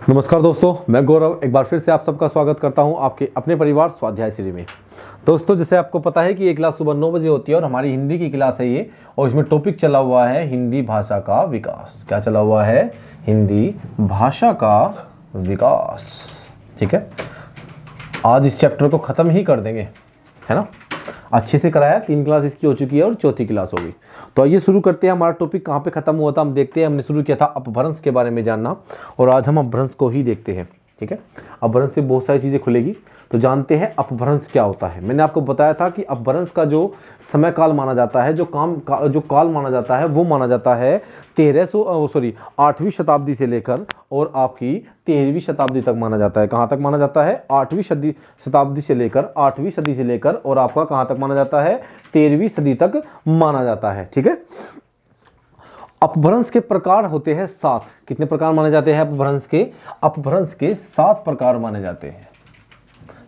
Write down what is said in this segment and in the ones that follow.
नमस्कार दोस्तों, मैं गौरव एक बार फिर से आप सबका स्वागत करता हूं आपके अपने परिवार स्वाध्याय श्री में। दोस्तों, जैसे आपको पता है कि ये क्लास सुबह 9 बजे होती है और हमारी हिंदी की क्लास है ये, और इसमें टॉपिक चला हुआ है हिंदी भाषा का विकास। क्या चला हुआ है? हिंदी भाषा का विकास। ठीक है, आज इस चैप्टर को ख़त्म ही कर देंगे, है ना। अच्छे से कराया, 3 क्लास इसकी हो चुकी है और चौथी क्लास होगी। तो आइए शुरू करते हैं। हमारा टॉपिक कहाँ पे खत्म हुआ था हम देखते हैं। हमने शुरू किया था अपभ्रंश के बारे में जानना, और आज हम अपभ्रंश को ही देखते हैं। ठीक है, अपभ्रंश से बहुत सारी चीज़ें खुलेगी। तो जानते हैं अपभ्रंश क्या होता है। मैंने आपको बताया था कि अपभ्रंश का जो समय काल माना जाता है, जो काल माना जाता है, वो माना जाता है 8वीं शताब्दी से लेकर और आपकी 13वीं शताब्दी तक माना जाता है। कहाँ तक माना जाता है? 8वीं शताब्दी से लेकर 8वीं सदी से लेकर और आपका कहाँ तक माना जाता है? 13वीं सदी तक माना जाता है। ठीक है, अपभ्रंश के प्रकार होते हैं 7। कितने प्रकार माने जाते हैं अपभ्रंश के? अपभ्रंश के 7 प्रकार माने जाते हैं।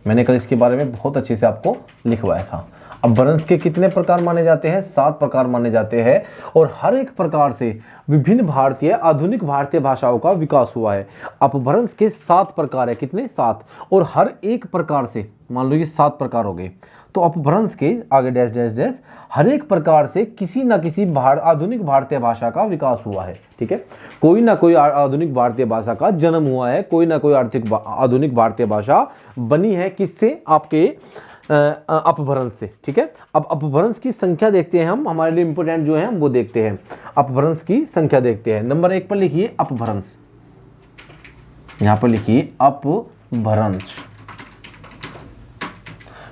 मैंने कल इसके बारे में बहुत अच्छे से आपको लिखवाया था। अपभ्रंश के कितने प्रकार माने जाते हैं? 7 प्रकार माने जाते हैं, और हर एक प्रकार से विभिन्न भारतीय आधुनिक भारतीय भाषाओं का विकास हुआ है। अपभ्रंश के 7 प्रकार है। कितने? 7। और हर एक प्रकार से, मान लो ये 7 प्रकार हो गए, तो अपभ्रंश के आगे डैश डैश डैश हर एक प्रकार से किसी न किसी आधुनिक भारतीय भाषा का विकास हुआ है। ठीक है, कोई ना कोई आधुनिक भारतीय भाषा का जन्म हुआ है, कोई ना कोई आधुनिक भारतीय भाषा बनी है। किससे? आपके अपभ्रंश से। ठीक है, अब अपभ्रंश की संख्या देखते हैं हम, हमारे लिए इंपोर्टेंट जो है हम वो देखते हैं। अपभ्रंश की संख्या देखते हैं। नंबर 1 पर लिखिए अपभ्रंश, यहां पर लिखिए अपभ्रंश।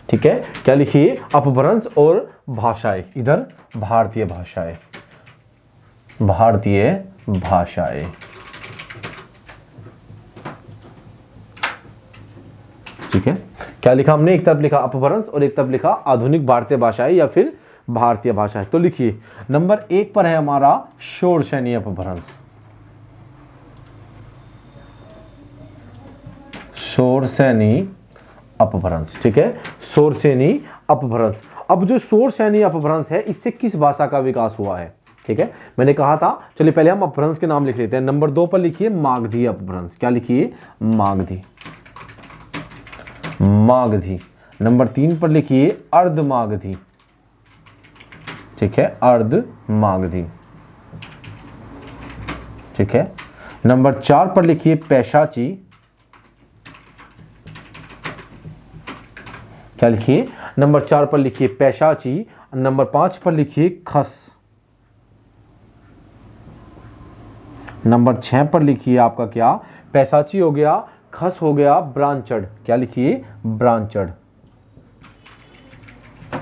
ठीक है, क्या लिखिए? अपभ्रंश और भाषाएं, इधर भारतीय भाषाएं, भारतीय भाषाएं। ठीक है, क्या लिखा हमने? एक तरफ लिखा अपभ्रंश और एक तरफ लिखा आधुनिक भारतीय भाषाएं या फिर भारतीय भाषाएं। तो लिखिए, नंबर 1 पर है हमारा शोरशैनी अपभ्रंश। शोरशैनी अपभ्रंश। ठीक है, शोरशैनी अपभ्रंश। अब जो शोरशैनी अपभ्रंश है, इससे किस भाषा का विकास हुआ है? ठीक है, मैंने कहा था, चलिए पहले हम अपभ्रंश के नाम लिख लेते हैं। नंबर 2 पर लिखिए मागधी अपभ्रंश। क्या लिखिए? मागधी, मागधी। नंबर 3 पर लिखिए अर्धमागधी। ठीक है, अर्धमागधी। ठीक है, नंबर 4 पर लिखिए पैशाची। क्या लिखिए? नंबर 4 पर लिखिए पैशाची। नंबर 5 पर लिखिए खस। नंबर 6 पर लिखिए आपका क्या? पैशाची हो गया, खस हो गया, ब्रांचड। क्या लिखिए? ब्रांचड।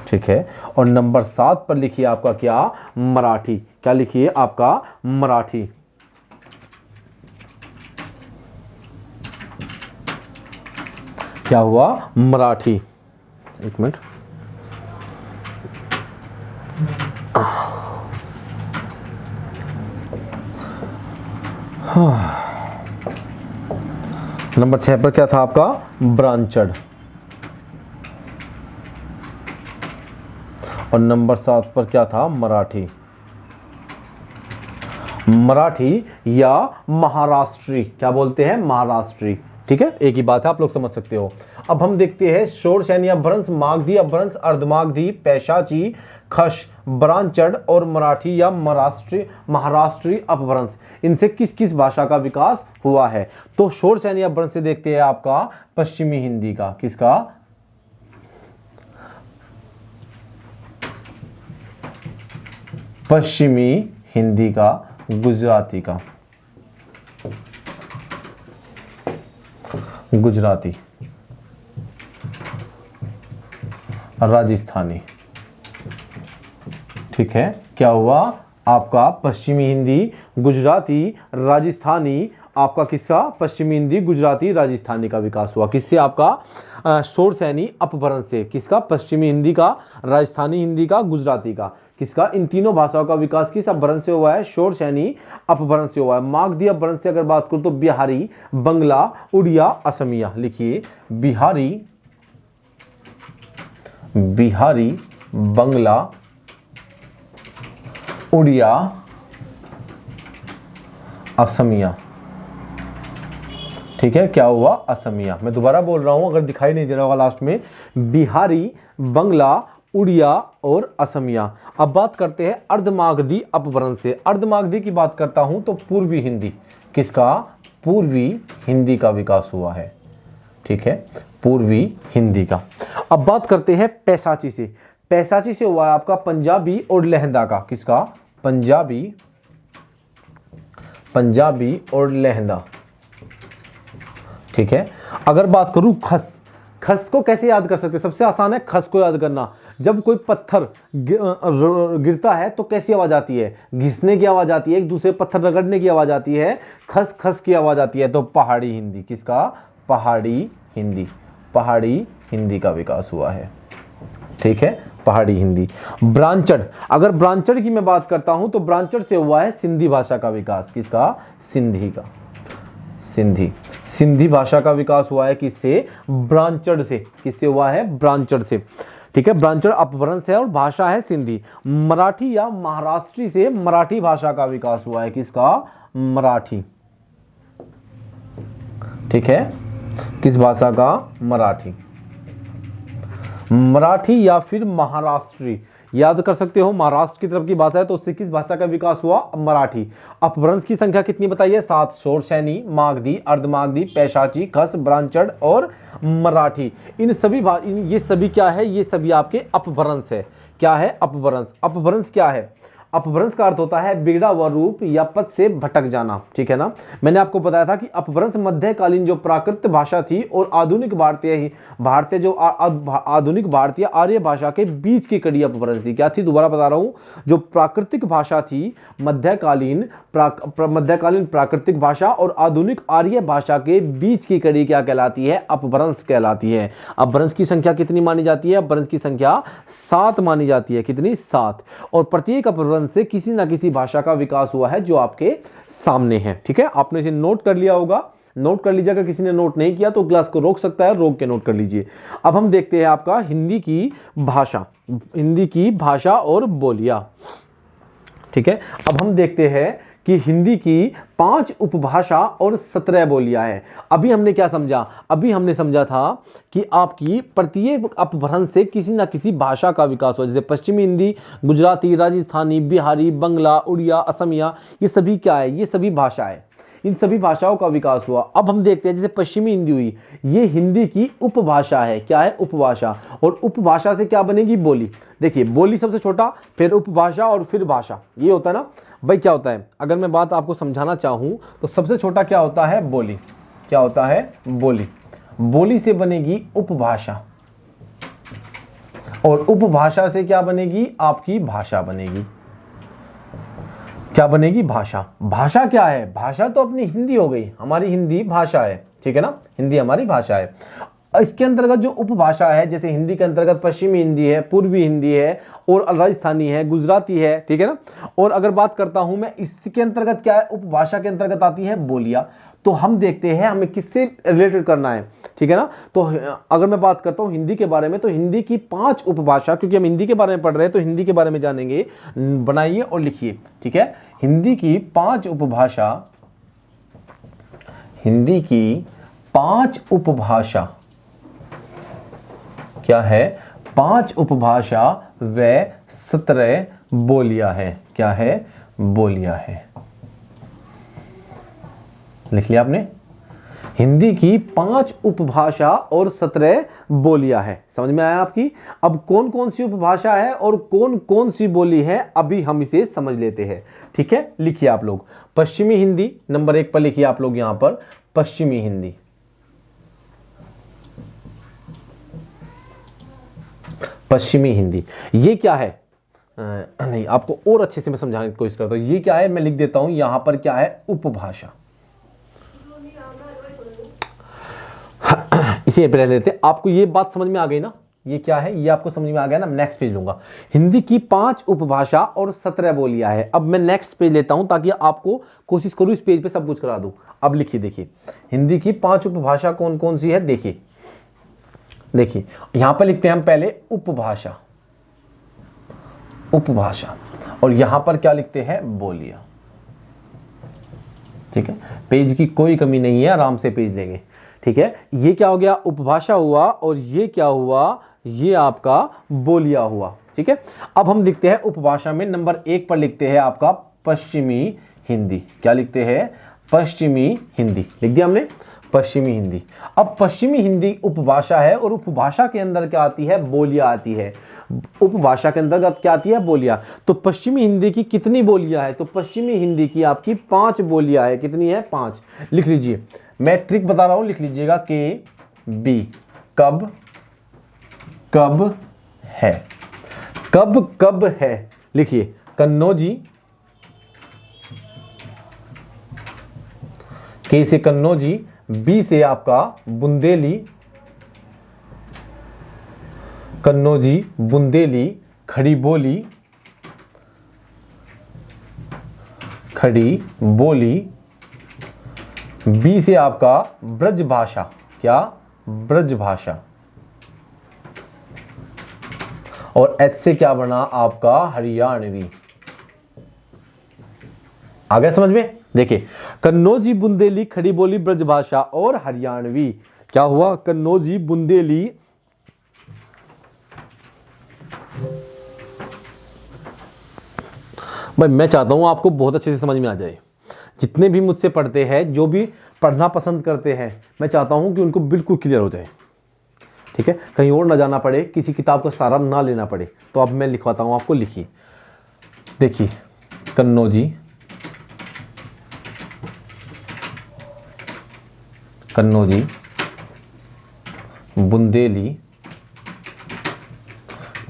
ठीक है, और नंबर 7 पर लिखिए आपका क्या? मराठी। क्या लिखिए? आपका मराठी। क्या हुआ? मराठी। एक मिनट, नंबर 6 पर क्या था आपका? ब्रांचड। और नंबर 7 पर क्या था? मराठी। मराठी या महाराष्ट्री, क्या बोलते हैं? महाराष्ट्री। ठीक है, एक ही बात है, आप लोग समझ सकते हो। अब हम देखते हैं शोरशैनी अपभ्रंश, मागधी अपभ्रंश, अर्धमागधी, पैशाची, खश, ब्रांचड और मराठी या महाराष्ट्री अपभ्रंश, इनसे किस किस भाषा का विकास हुआ है? तो शोरशैनी अपभ्रंश से देखते हैं आपका पश्चिमी हिंदी का। किसका? पश्चिमी हिंदी का, गुजराती का, गुजराती, राजस्थानी। ठीक है, क्या हुआ? आपका पश्चिमी हिंदी, गुजराती, राजस्थानी। आपका किसका? पश्चिमी हिंदी, गुजराती, राजस्थानी का विकास हुआ। किससे? आपका शोरशैनी अपभ्रंश से। किसका? पश्चिमी हिंदी का, राजस्थानी हिंदी का, गुजराती का। किसका? इन तीनों भाषाओं का विकास किस अपभ्रंश से हुआ है? शोरशैनी अपभ्रंश से हुआ है। मागधी अपभ्रंश से अगर बात करूं तो बिहारी, बंगला, उड़िया, असमिया। लिखिए बिहारी, बिहारी, बंगला, उड़िया, असमिया। ठीक है, क्या हुआ? असमिया। मैं दोबारा बोल रहा हूं अगर दिखाई नहीं दे रहा होगा लास्ट में, बिहारी, बंगला, उड़िया और असमिया। अब बात करते हैं अर्धमागधी अपभ्रंश से। अर्धमागधी की बात करता हूं तो पूर्वी हिंदी। किसका? पूर्वी हिंदी का विकास हुआ है। ठीक है, पूर्वी हिंदी का। अब बात करते हैं पैसाची से। पैसाची से हुआ है आपका पंजाबी और लहंदा का। किसका? पंजाबी और लहंदा। ठीक है, अगर बात करूं खस, खस को कैसे याद कर सकते हैं? सबसे आसान है खस को याद करना। जब कोई पत्थर गिरता है तो कैसी आवाज आती है? घिसने की आवाज आती है, एक दूसरे पत्थर रगड़ने की आवाज आती है, खस खस की आवाज आती है। तो पहाड़ी हिंदी। किसका? पहाड़ी हिंदी। पहाड़ी हिंदी का विकास हुआ है। ठीक है, पहाड़ी हिंदी। ब्रांचड़, अगर ब्रांचड़ की मैं बात करता हूं तो ब्रांचड़ से हुआ है सिंधी भाषा का विकास। किसका? सिंधी का। सिंधी भाषा का विकास हुआ है किससे? ब्रांचड़ से। किससे हुआ है? ब्रांचड़ से। ठीक है, ब्रांचड़ अपभ्रंश है और भाषा है सिंधी। मराठी या महाराष्ट्री से मराठी भाषा का विकास हुआ है। किसका? मराठी। ठीक है, किस भाषा का? मराठी। मराठी या फिर महाराष्ट्री याद कर सकते हो, महाराष्ट्र की तरफ की भाषा है तो उससे किस भाषा का विकास हुआ? मराठी। अपभ्रंश की संख्या कितनी बताइए? 7। शोरशैनी, मागधी, अर्धमागधी, पैशाची, खस, ब्रांचड़ और मराठी। इन सभी ये सभी क्या है? ये सभी आपके अपभ्रंश है। क्या है? अपभ्रंश। अपभ्रंश क्या है? अपभ्रंश का अर्थ होता है बिगड़ा हुआ रूप या पद से भटक जाना। ठीक है ना? मैंने आपको बताया था कि अपभ्रंश मध्यकालीन जो प्राकृत भाषा थी और आधुनिक आधुनिक भारतीय आर्य भाषा के बीच की कड़ी अपभ्रंश थी। क्या थी? दोबारा बता रहा हूं, जो प्राकृतिक भाषा थी, मध्यकालीन प्राकृतिक भाषा और आधुनिक आर्य भाषा के बीच की कड़ी क्या कहलाती है? अपभ्रंश कहलाती है। अपभ्रंश की संख्या कितनी मानी जाती है? अपभ्रंश की संख्या 7 मानी जाती है। कितनी? 7। और प्रत्येक अपभ्रंश से किसी ना किसी भाषा का विकास हुआ है जो आपके सामने है। ठीक है, आपने इसे नोट कर लिया होगा। नोट कर लीजिएगा, किसी ने नोट नहीं किया तो क्लास को रोक सकता है, रोक के नोट कर लीजिए। अब हम देखते हैं आपका हिंदी की भाषा और बोलियां। ठीक है, अब हम देखते हैं कि हिंदी की 5 उपभाषा और 17 बोलियां हैं। अभी हमने क्या समझा? अभी हमने समझा था कि आपकी प्रत्येक अपभ्रंश से किसी ना किसी भाषा का विकास हुआ। जैसे पश्चिमी हिंदी, गुजराती, राजस्थानी, बिहारी, बंगला, उड़िया, असमिया, ये सभी क्या है? ये सभी भाषा है। इन सभी भाषाओं का विकास हुआ। अब हम देखते हैं जैसे पश्चिमी हिंदी हुई, ये हिंदी की उपभाषा है। क्या है? उपभाषा। और उपभाषा से क्या बनेगी? बोली। देखिए, बोली सबसे छोटा, फिर उपभाषा और फिर भाषा। ये होता है ना भाई। क्या होता है? अगर मैं बात आपको समझाना चाहूं तो सबसे छोटा क्या होता है? बोली। क्या होता है? बोली। बोली से बनेगी उपभाषा और उपभाषा से क्या बनेगी? आपकी भाषा बनेगी। क्या बनेगी? भाषा। भाषा क्या है? भाषा तो अपनी हिंदी हो गई, हमारी हिंदी भाषा है। ठीक है ना? हिंदी हमारी भाषा है। इसके अंतर्गत जो उपभाषा है, जैसे हिंदी के अंतर्गत पश्चिमी हिंदी है, पूर्वी हिंदी है और राजस्थानी है, गुजराती है। ठीक है ना? और अगर बात करता हूं मैं, इसके अंतर्गत क्या है? उपभाषा के अंतर्गत आती है बोलियां। तो हम देखते हैं हमें किससे रिलेटेड करना है। ठीक है ना? तो अगर मैं बात करता हूं हिंदी के बारे में, तो हिंदी की 5 उपभाषा, क्योंकि हम हिंदी के बारे में पढ़ रहे हैं तो हिंदी के बारे में जानेंगे। बनाइए और लिखिए। ठीक है, हिंदी की 5 उपभाषा। हिंदी की 5 उपभाषा क्या है? 5 उपभाषा व 17 बोलियां है। क्या है? बोलियां है। लिख लिया आपने? हिंदी की 5 उपभाषा और 17 बोलियां है। समझ में आया आपकी? अब कौन कौन सी उपभाषा है और कौन कौन सी बोली है, अभी हम इसे समझ लेते हैं। ठीक है, लिखिए आप लोग। पश्चिमी हिंदी नंबर 1 पर लिखिए आप लोग। यहां पर पश्चिमी हिंदी। पश्चिमी हिंदी ये क्या है? नहीं, आपको और अच्छे से मैं समझाने की कोशिश करता हूं। ये क्या है? मैं लिख देता हूं यहां पर। क्या है? उपभाषा। इसे पे रह देते। आपको ये बात समझ में आ गई ना? ये क्या है? ये आपको समझ में आ गया ना? नेक्स्ट पेज लूंगा। हिंदी की 5 उपभाषा और 17 बोलियां है। अब मैं नेक्स्ट पेज लेता हूं ताकि आपको कोशिश करूं इस पेज पे सब कुछ करा दूं। अब लिखिए, देखिए हिंदी की 5 उपभाषा कौन कौन सी है। देखिए यहां पर लिखते हैं हम पहले उपभाषा। उपभाषा। और यहां पर क्या लिखते हैं? बोलियां। ठीक है, पेज की कोई कमी नहीं है, आराम से पेज लेंगे। ठीक है, ये क्या हो गया, उपभाषा हुआ, और ये क्या हुआ, ये आपका बोलिया हुआ। ठीक है, अब हम लिखते हैं उपभाषा में नंबर 1 पर लिखते हैं आपका पश्चिमी हिंदी। क्या लिखते हैं, पश्चिमी हिंदी लिख दिया हमने, पश्चिमी हिंदी। अब पश्चिमी हिंदी उपभाषा है, और उपभाषा के अंदर क्या आती है, बोलियां आती है। उपभाषा के अंतर्गत क्या आती है, बोलियां। तो पश्चिमी हिंदी की कितनी बोलियां है, तो पश्चिमी हिंदी की आपकी 5 बोलियां है। कितनी है, 5। लिख लीजिए, मैं ट्रिक बता रहा हूं, लिख लीजिएगा, के बी, कब कब है, कब कब है। लिखिए, कन्नौजी, के से कन्नौजी, बी से आपका बुंदेली, कन्नौजी, बुंदेली, खड़ी बोली, खड़ी बोली, बी से आपका ब्रज भाषा, क्या, ब्रज भाषा, और एच से क्या बना आपका हरियाणवी। आ गया समझ में। देखिए, कन्नौजी, बुंदेली, खड़ी बोली, ब्रज भाषा और हरियाणवी। क्या हुआ, कन्नौजी, बुंदेली, भाई मैं चाहता हूं आपको बहुत अच्छे से समझ में आ जाए। जितने भी मुझसे पढ़ते हैं, जो भी पढ़ना पसंद करते हैं, मैं चाहता हूं कि उनको बिल्कुल क्लियर हो जाए। ठीक है, कहीं और ना जाना पड़े, किसी किताब का सहारा ना लेना पड़े। तो अब मैं लिखवाता हूं आपको, लिखिए, देखिए, कन्नौजी, कन्नौजी, बुंदेली,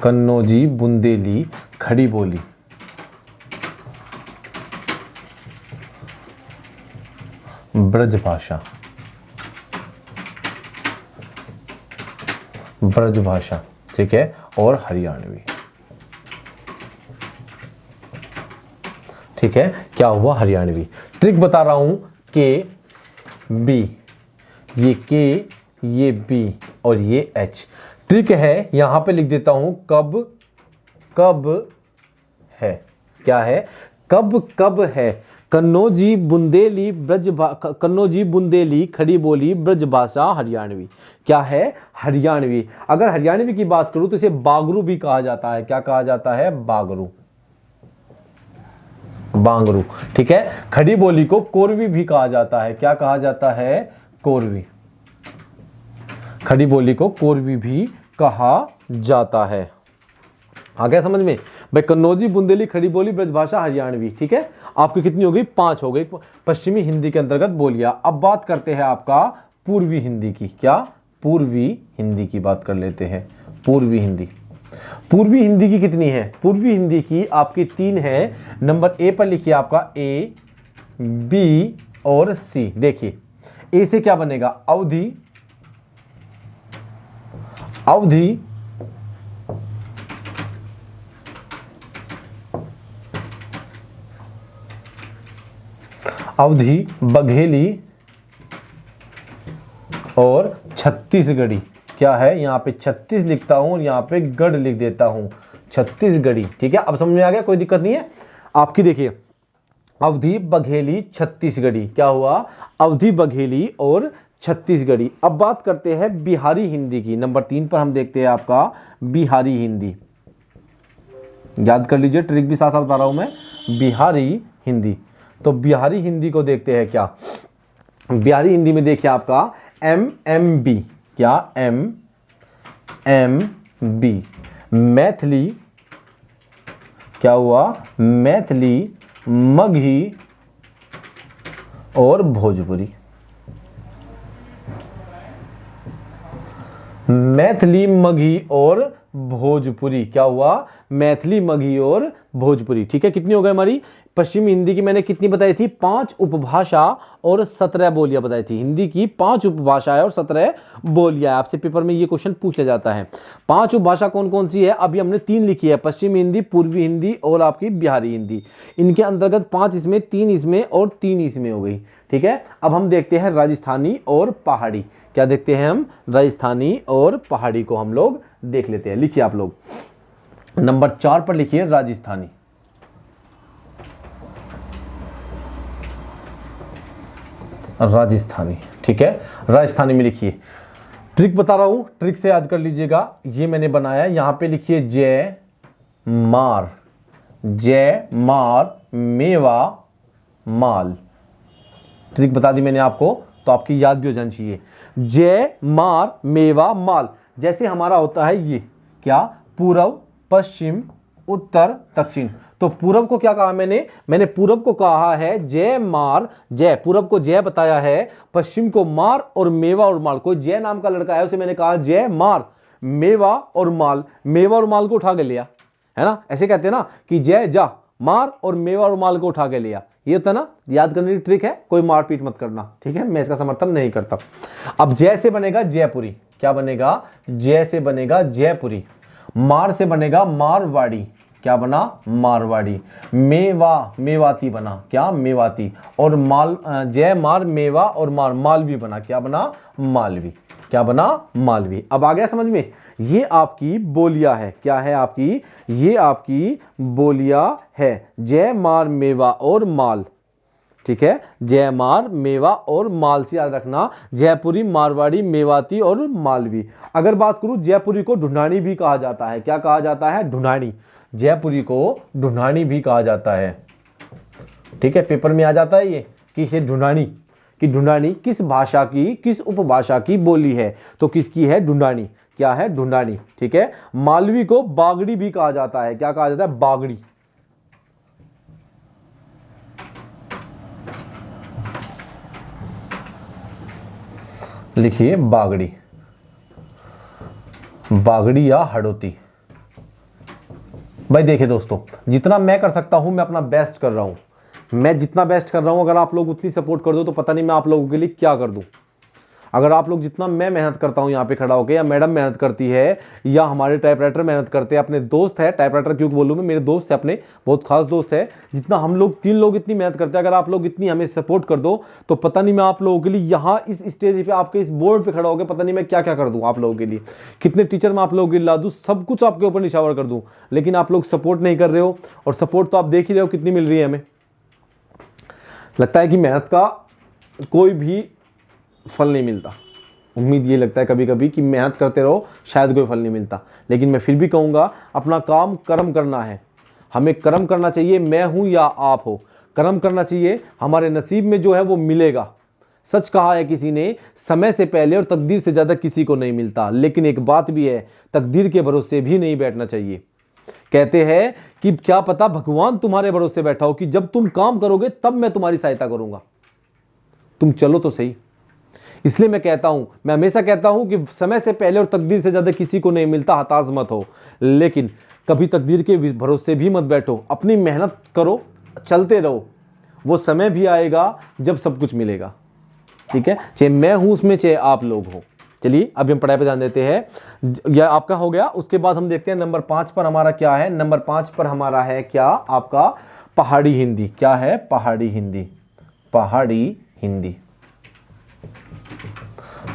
कन्नौजी, बुंदेली, खड़ी बोली, ब्रज भाषा, ब्रज भाषा, ठीक है, और हरियाणवी। ठीक है, क्या हुआ, हरियाणवी। ट्रिक बता रहा हूं, के बी, ये के, ये बी और ये एच। ट्रिक है, यहां पे लिख देता हूं, कब कब है। क्या है, कब कब है। कन्नौजी, बुंदेली, कन्नौजी, बुंदेली, खड़ी बोली, ब्रज भाषा, हरियाणवी। क्या है, हरियाणवी। अगर हरियाणवी की बात करूं तो इसे बागरू भी कहा जाता है। क्या कहा जाता है, बागरू, बांगरू। ठीक है, खड़ी बोली को कोरवी भी कहा जाता है। क्या कहा जाता है, कोरवी। खड़ी बोली को कोरवी भी कहा जाता है। आ गया समझ में भाई। कन्नौजी, बुंदेली, खड़ी बोली, ब्रज भाषा, हरियाणवी। ठीक है, आपकी कितनी हो गई, 5 हो गई पश्चिमी हिंदी के अंतर्गत बोलियां। अब बात करते हैं आपका पूर्वी हिंदी की। क्या, पूर्वी हिंदी की बात कर लेते हैं। पूर्वी हिंदी, पूर्वी हिंदी की कितनी है, पूर्वी हिंदी की आपकी 3 है। नंबर ए पर लिखिए आपका, ए, बी और सी। देखिए, ए से क्या बनेगा, अवधि, अवधि, अवधि, बघेली और छत्तीसगढ़ी। क्या है, यहां पे 36 लिखता हूं और यहां पे गढ़ लिख देता हूं, छत्तीसगढ़ी। ठीक है, अब समझ में आ गया, कोई दिक्कत नहीं है आपकी। देखिए, अवधि, बघेली, छत्तीसगढ़ी। क्या हुआ, अवधि, बघेली और छत्तीसगढ़ी। अब बात करते हैं बिहारी हिंदी की। नंबर 3 पर हम देखते हैं आपका बिहारी हिंदी। याद कर लीजिए, ट्रिक भी साथ साथ बता रहा हूं मैं। बिहारी हिंदी, तो बिहारी हिंदी को देखते हैं। क्या, बिहारी हिंदी में देखिए आपका MMB। क्या, MMB। मैथिली, क्या हुआ, मैथिली, मगही और भोजपुरी। मैथिली, मगही और भोजपुरी। क्या हुआ, मैथिली, मगही और भोजपुरी। ठीक है, कितनी हो गई हमारी पश्चिमी हिंदी की, मैंने कितनी बताई थी, 5 उपभाषा और 17 बोलियां बताई थी। हिंदी की 5 उपभाषाएं और 17 बोलियां। आपसे पेपर में ये क्वेश्चन पूछ लिया जाता है। 5 उपभाषा कौन कौन सी है, अभी हमने 3 लिखी है, पश्चिमी हिंदी, पूर्वी हिंदी और आपकी बिहारी हिंदी। इनके अंतर्गत 5 इसमें, 3 इसमें और 3 इसमें हो गई। ठीक है, अब हम देखते हैं राजस्थानी और पहाड़ी। क्या देखते हैं हम, राजस्थानी और पहाड़ी को हम लोग देख लेते हैं। लिखिए आप लोग, नंबर 4 पर लिखिए राजस्थानी। राजस्थानी, ठीक है, राजस्थानी में लिखिए। ट्रिक बता रहा हूं, ट्रिक से याद कर लीजिएगा। ये मैंने बनाया, यहां पे लिखिए जय मार, जय मार मेवा माल। ट्रिक बता दी मैंने आपको, तो आपकी याद भी हो जानी चाहिए। जय मार मेवा माल, जैसे हमारा होता है ये क्या, पूर्व पश्चिम उत्तर दक्षिण। तो पूर्व को क्या कहा मैंने पूर्व को कहा है जय मार, जय पूर्व को जय बताया है, पश्चिम को मार और मेवा और माल। कोई जय नाम का लड़का है, उसे मैंने कहा जय मार मेवा और माल, मेवा और माल को उठा के लिया, है ना। ऐसे कहते हैं ना कि जय जा मार और मेवा और माल को उठा के लिया, ये होता है ना। याद करने की ट्रिक है, कोई मारपीट मत करना, ठीक है, मैं इसका समर्थन नहीं करता। अब जय से बनेगा जयपुरी, क्या बनेगा, जय से बनेगा जयपुरी। मार से बनेगा मारवाड़ी, क्या बना, मारवाड़ी। मेवा मेवाती बना, क्या, मेवाती। और माल, जय मार मेवा और मार, मालवी बना, क्या बना, मालवी, क्या बना, मालवी। अब आ गया समझ में। ये आपकी बोलिया है, क्या है आपकी, ये आपकी बोलिया है। जय मार मेवा और माल, ठीक है, जय मार मेवा और माल से याद रखना, जयपुरी, मारवाड़ी, मेवाती और मालवी। अगर बात करूं, जयपुरी को ढूंढानी भी कहा जाता है, क्या कहा जाता है, ढूंढानी। जयपुरी को ढूंढानी भी कहा जाता है, ठीक है, पेपर में आ जाता है ये कि इसे ढूंढानी, कि ढूंढानी किस भाषा की, किस उपभाषा की बोली है, तो किसकी है, ढूंढानी, क्या है, ढूंढानी, ठीक है। मालवी को बागड़ी भी कहा जाता है, क्या कहा जाता है, बागड़ी। लिखिए बागड़ी, बागड़ी या हड़ौती। भाई देखिए दोस्तों, जितना मैं कर सकता हूं मैं अपना बेस्ट कर रहा हूं, मैं जितना बेस्ट कर रहा हूं, अगर आप लोग उतनी सपोर्ट कर दो तो पता नहीं मैं आप लोगों के लिए क्या कर दूं। अगर आप लोग जितना मैं मेहनत करता हूं यहाँ पे खड़ा होकर, या मैडम मेहनत करती है, या हमारे टाइपराइटर मेहनत करते हैं, अपने दोस्त है, टाइपराइटर क्यों बोलूं मैं, मेरे दोस्त है, अपने बहुत खास दोस्त है, जितना हम लोग 3 लोग इतनी मेहनत करते हैं, अगर आप लोग इतनी हमें सपोर्ट कर दो तो पता नहीं मैं आप लोगों के लिए यहाँ इस स्टेज पे, आपके इस बोर्ड पे खड़ा होकर पता नहीं मैं क्या क्या कर दूं आप लोगों के लिए, कितने टीचर मैं आप लोगों के लिए ला दूं, सब कुछ आपके ऊपर निछावर कर दूं। लेकिन आप लोग सपोर्ट नहीं कर रहे हो, और सपोर्ट तो आप देख ही रहे हो कितनी मिल रही है हमें। लगता है कि मेहनत का कोई भी फल नहीं मिलता। उम्मीद ये लगता है कभी कभी कि मेहनत करते रहो, शायद कोई फल नहीं मिलता। लेकिन मैं फिर भी कहूँगा, अपना काम कर्म करना है, हमें कर्म करना चाहिए, मैं हूँ या आप हो, कर्म करना चाहिए, हमारे नसीब में जो है वो मिलेगा। सच कहा है किसी ने, समय से पहले और तकदीर से ज़्यादा किसी को नहीं मिलता। लेकिन एक बात भी है, तकदीर के भरोसे भी नहीं बैठना चाहिए। कहते हैं कि क्या पता भगवान तुम्हारे भरोसे बैठा हो कि जब तुम काम करोगे तब मैं तुम्हारी सहायता करूँगा, तुम चलो तो सही। इसलिए मैं कहता हूं, मैं हमेशा कहता हूं कि समय से पहले और तकदीर से ज्यादा किसी को नहीं मिलता, हताश मत हो। लेकिन कभी तकदीर के भरोसे भी मत बैठो, अपनी मेहनत करो, चलते रहो, वो समय भी आएगा जब सब कुछ मिलेगा, ठीक है, चाहे मैं हूं उसमें, चाहे आप लोग हो। चलिए अब हम पढ़ाई पे ध्यान देते हैं। यह आपका हो गया। उसके बाद हम देखते हैं नंबर 5 पर हमारा क्या है। नंबर 5 पर हमारा है क्या, आपका पहाड़ी हिंदी। क्या है, पहाड़ी हिंदी, पहाड़ी हिंदी,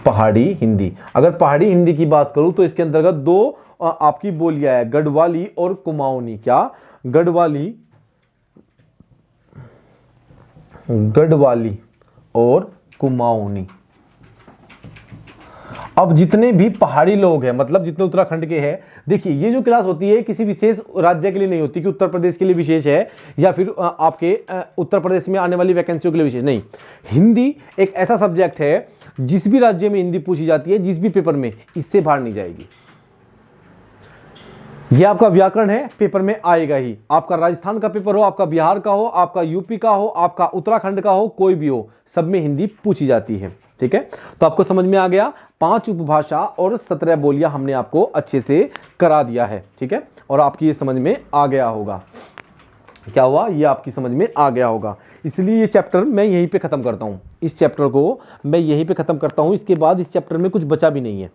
पहाड़ी हिंदी। अगर पहाड़ी हिंदी की बात करूं तो इसके अंतर्गत 2 आपकी बोलियां है, गढ़वाली और कुमाऊनी। क्या, गढ़वाली, गढ़वाली और कुमाऊनी। अब जितने भी पहाड़ी लोग हैं, मतलब जितने उत्तराखंड के हैं, देखिए ये जो क्लास होती है किसी विशेष राज्य के लिए नहीं होती कि उत्तर प्रदेश के लिए विशेष है या फिर आपके उत्तर प्रदेश में आने वाली वैकेंसियों के लिए विशेष नहीं। हिंदी एक ऐसा सब्जेक्ट है, जिस भी राज्य में हिंदी पूछी जाती है, जिस भी पेपर में, इससे बाहर नहीं जाएगी। यह आपका व्याकरण है, पेपर में आएगा ही। आपका राजस्थान का पेपर हो, आपका बिहार का हो, आपका यूपी का हो, आपका उत्तराखंड का हो, कोई भी हो, सब में हिंदी पूछी जाती है, ठीक है। तो आपको समझ में आ गया, 5 उपभाषा और 17 बोलियां हमने आपको अच्छे से करा दिया है, ठीक है। और आपकी ये समझ में आ गया होगा, क्या हुआ, ये आपकी समझ में आ गया होगा। इसलिए ये चैप्टर मैं यहीं पे खत्म करता हूं, इस चैप्टर को मैं यहीं पे खत्म करता हूं। इसके बाद इस चैप्टर में कुछ बचा भी नहीं है।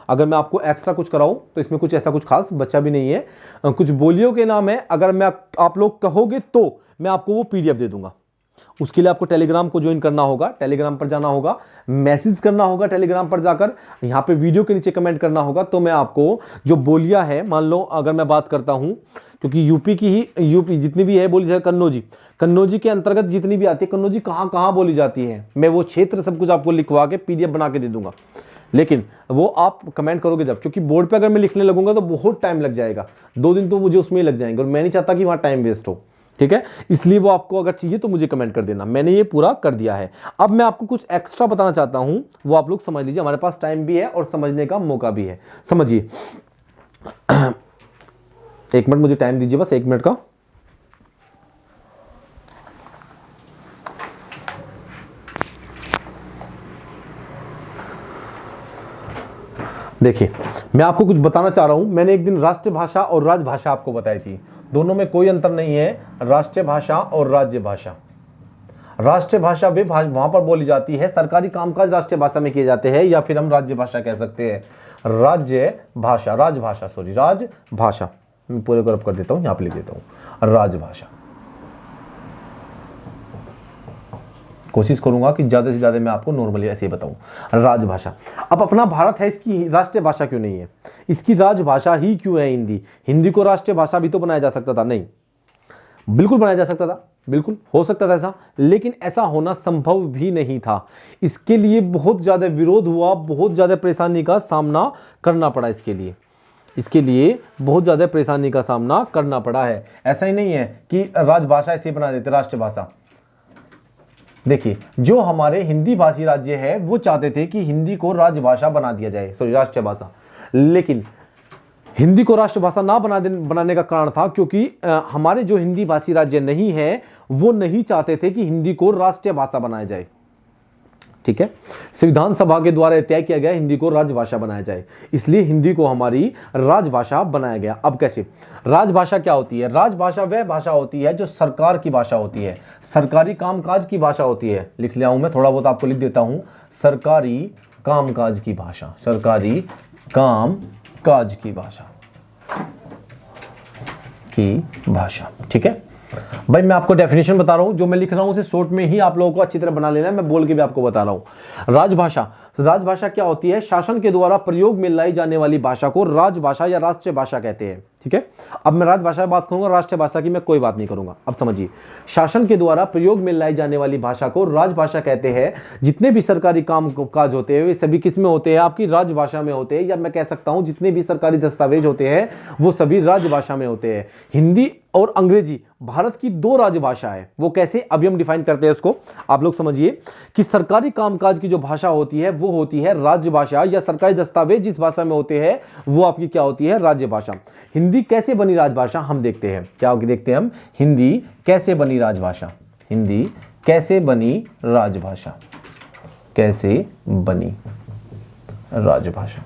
अगर मैं आपको एक्स्ट्रा कुछ कराऊं तो इसमें कुछ ऐसा कुछ खास बचा भी नहीं है। कुछ बोलियों के नाम है, अगर मैं आप लोग कहोगे तो मैं आपको वो PDF दे दूंगा, उसके लिए आपको टेलीग्राम को ज्वाइन करना होगा, टेलीग्राम पर जाना होगा, मैसेज करना होगा टेलीग्राम पर जाकर, यहाँ पे वीडियो के नीचे कमेंट करना होगा। तो मैं आपको जो बोलियां है, मान लो अगर मैं बात करता हूँ, क्योंकि यूपी की ही, यूपी जितनी भी है बोली जाए, कन्नौजी के अंतर्गत जितनी भी आती है, कन्नौजी कहाँ कहाँ बोली जाती है, मैं वो क्षेत्र सब कुछ आपको लिखवा के PDF बना के दे दूंगा। लेकिन वो आप कमेंट करोगे जब, क्योंकि बोर्ड पे अगर मैं लिखने लगूंगा तो बहुत टाइम लग जाएगा, 2 दिन तो मुझे उसमें ही लग जाएंगे, और मैं नहीं चाहता कि वहाँ टाइम वेस्ट हो, ठीक है। इसलिए वो आपको अगर चाहिए तो मुझे कमेंट कर देना, मैंने ये पूरा कर दिया है। अब मैं आपको कुछ एक्स्ट्रा बताना चाहता हूँ, वो आप लोग समझ लीजिए, हमारे पास टाइम भी है और समझने का मौका भी है। समझिए, 1 मिनट मुझे टाइम दीजिए, बस 1 मिनट का। देखिए, मैं आपको कुछ बताना चाह रहा हूं। मैंने एक दिन राष्ट्रीय भाषा और राजभाषा आपको बताई थी, दोनों में कोई अंतर नहीं है, राष्ट्रीय भाषा और राज्य भाषा। राष्ट्रीय भाषा वे वहां पर बोली जाती है, सरकारी कामकाज राष्ट्रीय भाषा में किए जाते हैं, या फिर हम राज्य भाषा कह सकते हैं, राज्य भाषा, राजभाषा, सॉरी राजभाषा, मैं पूरे को रब कर देता हूं, यहां पे लिख देता हूं राजभाषा। कोशिश करूंगा कि ज्यादा से ज्यादा मैं आपको नॉर्मली ऐसे ही बताऊं। राजभाषा, अब अपना भारत है, इसकी राष्ट्रीय भाषा क्यों नहीं है, इसकी राजभाषा ही क्यों है हिंदी? हिंदी को राष्ट्रीय भाषा भी तो बनाया जा सकता था, नहीं, बिल्कुल बनाया जा सकता था, बिल्कुल हो सकता था ऐसा, लेकिन ऐसा होना संभव भी नहीं था। इसके लिए बहुत ज्यादा विरोध हुआ, बहुत ज्यादा परेशानी का सामना करना पड़ा, इसके लिए बहुत ज्यादा परेशानी का सामना करना पड़ा है। ऐसा ही नहीं है कि राजभाषा ऐसे बना देते, राष्ट्रीय भाषा। देखिए, जो हमारे हिंदी भाषी राज्य है वो चाहते थे कि हिंदी को राजभाषा बना दिया जाए, सॉरी राष्ट्रीय भाषा, लेकिन हिंदी को राष्ट्रभाषा ना बनाने का कारण था क्योंकि हमारे जो हिंदी भाषी राज्य नहीं है वो नहीं चाहते थे कि हिंदी को राष्ट्रीय भाषा बनाया जाए, ठीक है। संविधान सभा के द्वारा तय किया गया हिंदी को राजभाषा बनाया जाए, इसलिए हिंदी को हमारी राजभाषा बनाया गया। अब कैसे? राजभाषा क्या होती है? राजभाषा वह भाषा होती है जो सरकार की भाषा होती है, सरकारी कामकाज की भाषा होती है। लिख लिया हूं मैं, थोड़ा बहुत आपको लिख देता हूं, सरकारी कामकाज की भाषा, सरकारी कामकाज की भाषा, ठीक है भाई। मैं आपको डेफिनेशन बता रहा हूं, जो मैं लिख रहा हूं उसे शॉर्ट में ही आप लोगों को अच्छी तरह बना लेना है, मैं बोल के भी आपको बता रहा हूं। राजभाषा क्या होती है? शासन के द्वारा प्रयोग में लाई जाने वाली भाषा को राजभाषा या राष्ट्रीय भाषा कहते हैं, ठीक है। अब मैं राजभाषा की बात करूंगा, राष्ट्रीय भाषा की मैं कोई बात नहीं करूंगा। अब समझिए, शासन के द्वारा प्रयोग में लाई जाने वाली भाषा को राजभाषा कहते हैं। जितने भी सरकारी काम काज होते हैं वे सभी किस में होते हैं? आपकी राजभाषा में होते हैं, या मैं कह सकता हूं जितने भी सरकारी दस्तावेज होते हैं वो सभी राजभाषा में होते हैं। हिंदी और अंग्रेजी भारत की 2 राजभाषा है। वो कैसे? अभी हम डिफाइन करते हैं उसको, आप लोग समझिए कि सरकारी कामकाज की जो भाषा होती है वो होती है राजभाषा, या सरकारी दस्तावेज जिस भाषा में होते हैं वो आपकी क्या होती है? राज्य भाषा। हिंदी कैसे बनी राजभाषा हम देखते हैं, क्या देखते हैं हम? हिंदी कैसे बनी राजभाषा, हिंदी कैसे बनी राजभाषा, कैसे बनी राजभाषा।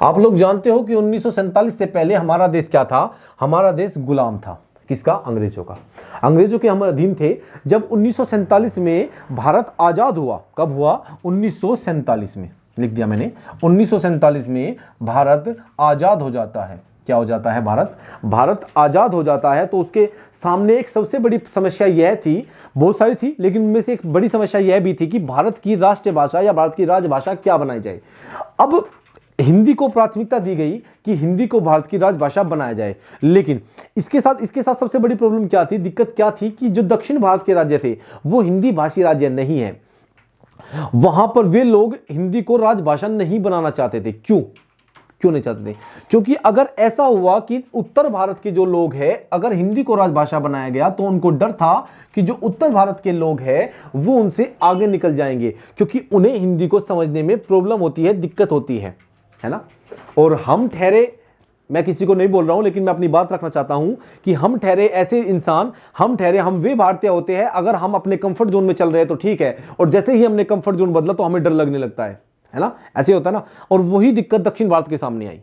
आप लोग जानते हो कि 1947 से पहले हमारा देश क्या था? हमारा देश गुलाम था, किसका? अंग्रेजों का। अंग्रेजों के हम अधीन थे। जब 1947 में भारत आजाद हुआ, कब हुआ? 1947 में, लिख दिया मैंने, 1947 में भारत आजाद हो जाता है। क्या हो जाता है? भारत आजाद हो जाता है। तो उसके सामने एक सबसे बड़ी समस्या यह थी, बहुत सारी थी लेकिन उनमें से एक बड़ी समस्या यह भी थी कि भारत की राष्ट्रीय भाषा या भारत की राजभाषा क्या बनाई जाए। अब हिंदी को प्राथमिकता दी गई कि हिंदी को भारत की राजभाषा बनाया जाए, लेकिन इसके साथ सबसे बड़ी प्रॉब्लम क्या थी, दिक्कत क्या थी कि जो दक्षिण भारत के राज्य थे वो हिंदी भाषी राज्य नहीं है, वहां पर वे लोग हिंदी को राजभाषा नहीं बनाना चाहते थे। क्यों नहीं चाहते थे? क्योंकि अगर ऐसा हुआ कि उत्तर भारत के जो लोग हैं अगर हिंदी को राजभाषा बनाया गया तो उनको डर था कि जो उत्तर भारत के लोग हैं वो उनसे आगे निकल जाएंगे, क्योंकि उन्हें हिंदी को समझने में प्रॉब्लम होती है, दिक्कत होती है ना। और हम ठहरे, मैं किसी को नहीं बोल रहा हूं लेकिन मैं अपनी बात रखना चाहता हूं कि हम ठहरे ऐसे इंसान, हम वे भारतीय होते हैं अगर हम अपने कंफर्ट जोन में चल रहे हैं तो ठीक है, और जैसे ही हमने कंफर्ट जोन बदला तो हमें डर लगने लगता है ना, ऐसे होता है ना। और वही दिक्कत दक्षिण भारत के सामने आई।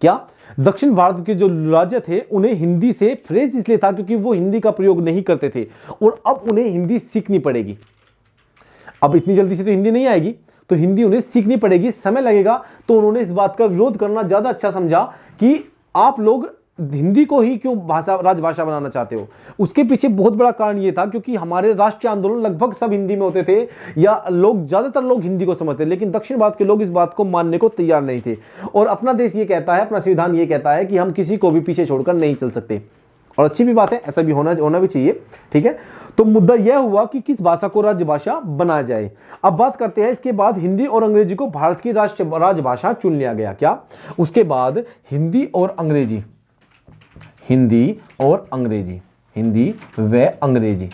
क्या? दक्षिण भारत के जो राज्य थे उन्हें हिंदी से फ्रेज इसलिए था क्योंकि वो हिंदी का प्रयोग नहीं करते थे, और अब उन्हें हिंदी सीखनी पड़ेगी। अब इतनी जल्दी से तो हिंदी नहीं आएगी, तो हिंदी उन्हें सीखनी पड़ेगी, समय लगेगा। तो उन्होंने इस बात का विरोध करना ज्यादा अच्छा समझा कि आप लोग हिंदी को ही क्यों भाषा राजभाषा बनाना चाहते हो? उसके पीछे बहुत बड़ा कारण ये था क्योंकि हमारे राष्ट्रीय आंदोलन लगभग सब हिंदी में होते थे, या लोग ज्यादातर लोग हिंदी को समझते, लेकिन दक्षिण भारत के लोग इस बात को मानने को तैयार नहीं थे। और अपना देश ये कहता है, अपना संविधान ये कहता है कि हम किसी को भी पीछे छोड़कर नहीं चल सकते, और अच्छी भी बात है, ऐसा भी होना भी चाहिए, ठीक है। तो मुद्दा यह हुआ कि किस भाषा को राजभाषा बनाया जाए। अब बात करते हैं, इसके बाद हिंदी और अंग्रेजी को भारत की राजभाषा चुन लिया गया। क्या? उसके बाद हिंदी और अंग्रेजी, हिंदी व अंग्रेजी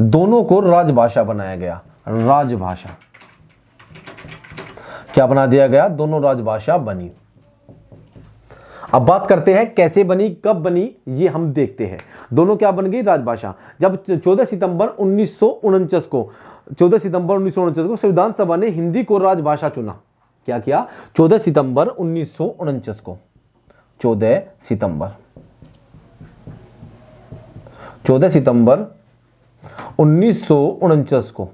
दोनों को राजभाषा बनाया गया। राजभाषा क्या बना दिया गया? दोनों राजभाषा बनी। अब बात करते हैं कैसे बनी, कब बनी, ये हम देखते हैं। दोनों क्या बन गई? राजभाषा। जब 14 सितंबर 1949 को संविधान सभा ने हिंदी को राजभाषा चुना। क्या किया? 14 सितंबर 1949 को 14 सितंबर 1949 को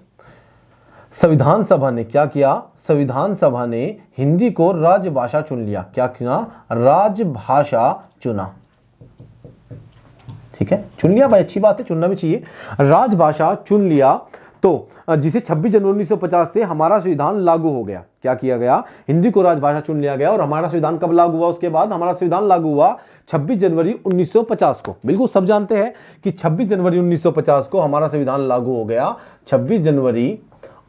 संविधान सभा ने क्या किया? संविधान सभा ने हिंदी को राजभाषा चुन लिया। क्या किया? राजभाषा चुना। ठीक है, चुन लिया भाई, अच्छी बात है, चुनना भी चाहिए। राजभाषा चुन लिया तो जिसे 26 जनवरी 1950 से हमारा संविधान लागू हो गया। क्या किया गया? हिंदी को राजभाषा चुन लिया गया। और हमारा संविधान कब लागू हुआ? उसके बाद हमारा संविधान लागू हुआ 26 जनवरी 1950 को। बिल्कुल सब जानते हैं कि 26 जनवरी 1950 को हमारा संविधान लागू हो गया, 26 जनवरी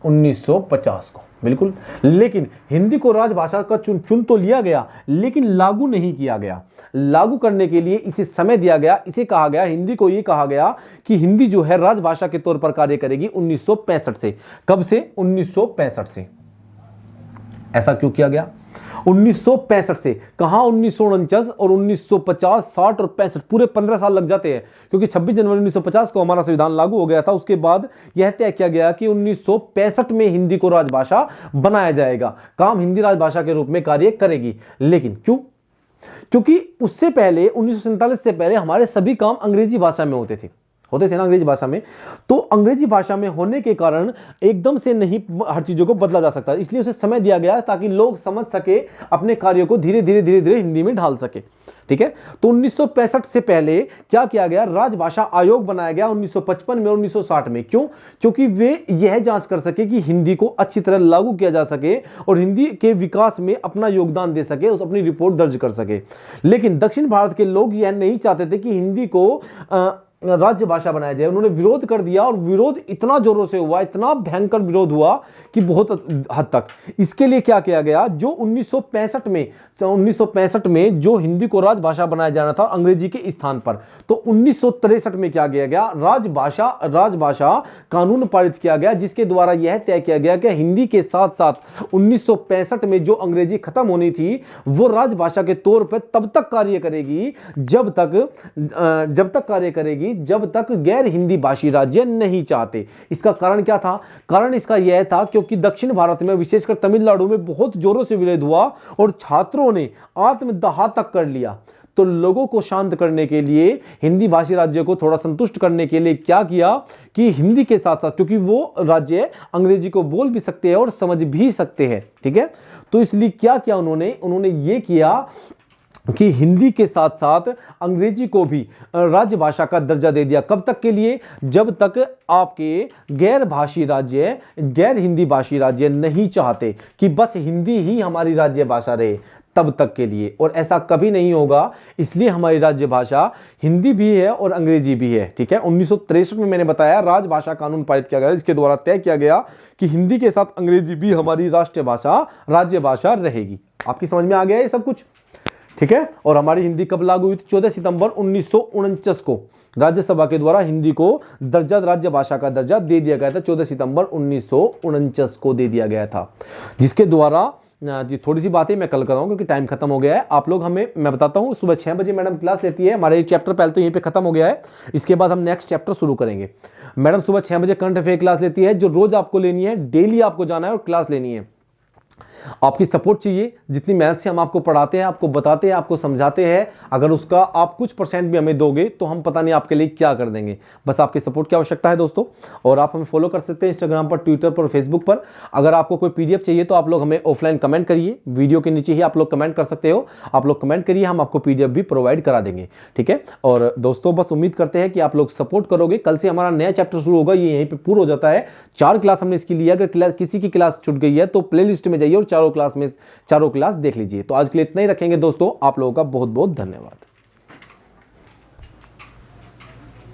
1950 को, बिल्कुल। लेकिन हिंदी को राजभाषा का चुन तो लिया गया, लेकिन लागू नहीं किया गया। लागू करने के लिए इसे समय दिया गया। इसे कहा गया, हिंदी को ये कहा गया कि हिंदी जो है राजभाषा के तौर पर कार्य करेगी 1965 से। कब से? 1965 से। ऐसा क्यों किया गया? 1965 से। कहां? 1949 और 1950, 60 और 65, पूरे 15 साल लग जाते हैं, क्योंकि 26 जनवरी 1950 को हमारा संविधान लागू हो गया था। उसके बाद यह तय किया गया कि 1965 में हिंदी को राजभाषा बनाया जाएगा, काम हिंदी राजभाषा के रूप में कार्य करेगी। लेकिन क्यों? क्योंकि उससे पहले 1947 से पहले हमारे सभी काम अंग्रेजी भाषा में होते थे ना, अंग्रेजी भाषा में। तो अंग्रेजी भाषा में होने के कारण एकदम से नहीं हर चीजों को बदला जा सकता, इसलिए उसे समय दिया गया ताकि लोग समझ सके, अपने कार्यों को धीरे धीरे हिंदी में ढाल सके। ठीक है, तो 1965 से पहले क्या किया गया? राजभाषा आयोग बनाया गया 1955 में और 1960 में। क्यों? क्योंकि वे यह जांच कर सके कि हिंदी को अच्छी तरह लागू किया जा सके और हिंदी के विकास में अपना योगदान दे सके, उस अपनी रिपोर्ट दर्ज कर सके। लेकिन दक्षिण भारत के लोग यह नहीं चाहते थे कि हिंदी को राज्य भाषा बनाया जाए। उन्होंने विरोध कर दिया, और विरोध इतना जोरों से हुआ, इतना भयंकर विरोध हुआ कि बहुत हद तक। इसके लिए क्या किया गया? जो 1965 में जो हिंदी को राजभाषा बनाया जाना था अंग्रेजी के स्थान पर, तो 1963 में क्या किया गया? राजभाषा कानून पारित किया गया, जिसके द्वारा यह तय किया गया कि हिंदी के साथ साथ 1965 में जो अंग्रेजी खत्म होनी थी वो राजभाषा के तौर पर तब तक कार्य करेगी जब तक गैर हिंदी भाषी राज्य नहीं चाहते। इसका कारण क्या था? कारण इसका यह था क्योंकि दक्षिण भारत में, विशेषकर तमिलनाडु में बहुत जोरों से विरोध हुआ और छात्रों ने आत्मदाह तक कर लिया। तो लोगों को शांत करने के लिए, हिंदी भाषी राज्य को थोड़ा संतुष्ट करने के लिए क्या किया कि हिंदी के साथ साथ, क्योंकि वो राज्य अंग्रेजी को बोल भी सकते हैं और समझ भी सकते हैं, ठीक है, तो इसलिए क्या किया उन्होंने ये किया कि हिंदी के साथ साथ अंग्रेजी को भी राजभाषा का दर्जा दे दिया। कब तक के लिए? जब तक आपके गैर हिंदी भाषी राज्य नहीं चाहते कि बस हिंदी ही हमारी राज्य भाषा रहे, तब तक के लिए। और ऐसा कभी नहीं होगा, इसलिए हमारी राज्य भाषा हिंदी भी है और अंग्रेजी भी है। ठीक है, 1963 में मैंने बताया राजभाषा कानून पारित किया गया, इसके द्वारा तय किया गया कि हिंदी के साथ अंग्रेजी भी हमारी राष्ट्रीय भाषा, राज्य भाषा रहेगी। आपकी समझ में आ गया ये सब कुछ? ठीक है, और हमारी हिंदी कब लागू हुई थी? 14 सितंबर 1949 को राज्यसभा के द्वारा हिंदी को राज्य भाषा का दर्जा दे दिया गया था। 14 सितंबर 1949 को दे दिया गया था, जिसके द्वारा जी थोड़ी सी बातें मैं कल कराऊं क्योंकि टाइम खत्म हो गया है। आप लोग मैं बताता हूं, सुबह 6 बजे मैडम क्लास लेती है। हमारे चैप्टर पहले तो यहीं पे खत्म हो गया है, इसके बाद हम नेक्स्ट चैप्टर शुरू करेंगे। मैडम सुबह 6 बजे करंट अफेयर क्लास लेती है, जो रोज आपको लेनी है, डेली आपको जाना है और क्लास लेनी है। आपकी सपोर्ट चाहिए। जितनी मेहनत से हम आपको पढ़ाते हैं, आपको बताते हैं, आपको समझाते हैं, अगर उसका आप कुछ % भी हमें दोगे तो हम पता नहीं आपके लिए क्या कर देंगे। बस आपकी सपोर्ट की आवश्यकता है दोस्तों। और आप हमें फॉलो कर सकते हैं इंस्टाग्राम पर, ट्विटर पर, फेसबुक पर। अगर आपको कोई PDF चाहिए तो आप लोग हमें ऑफलाइन कमेंट करिए, वीडियो के नीचे ही आप लोग कमेंट कर सकते हो। आप लोग कमेंट करिए, हम आपको PDF भी प्रोवाइड करा देंगे, ठीक है। और दोस्तों बस उम्मीद करते हैं कि आप लोग सपोर्ट करोगे। कल से हमारा नया चैप्टर शुरू होगा, ये यहीं पे पूरा हो जाता है। 4 क्लास हमने इसकी लिया। अगर किसी की क्लास छूट गई है तो प्लेलिस्ट में जाइए और चारों क्लास देख लीजिए। तो आज के लिए इतना ही रखेंगे दोस्तों। आप लोगों का बहुत बहुत धन्यवाद।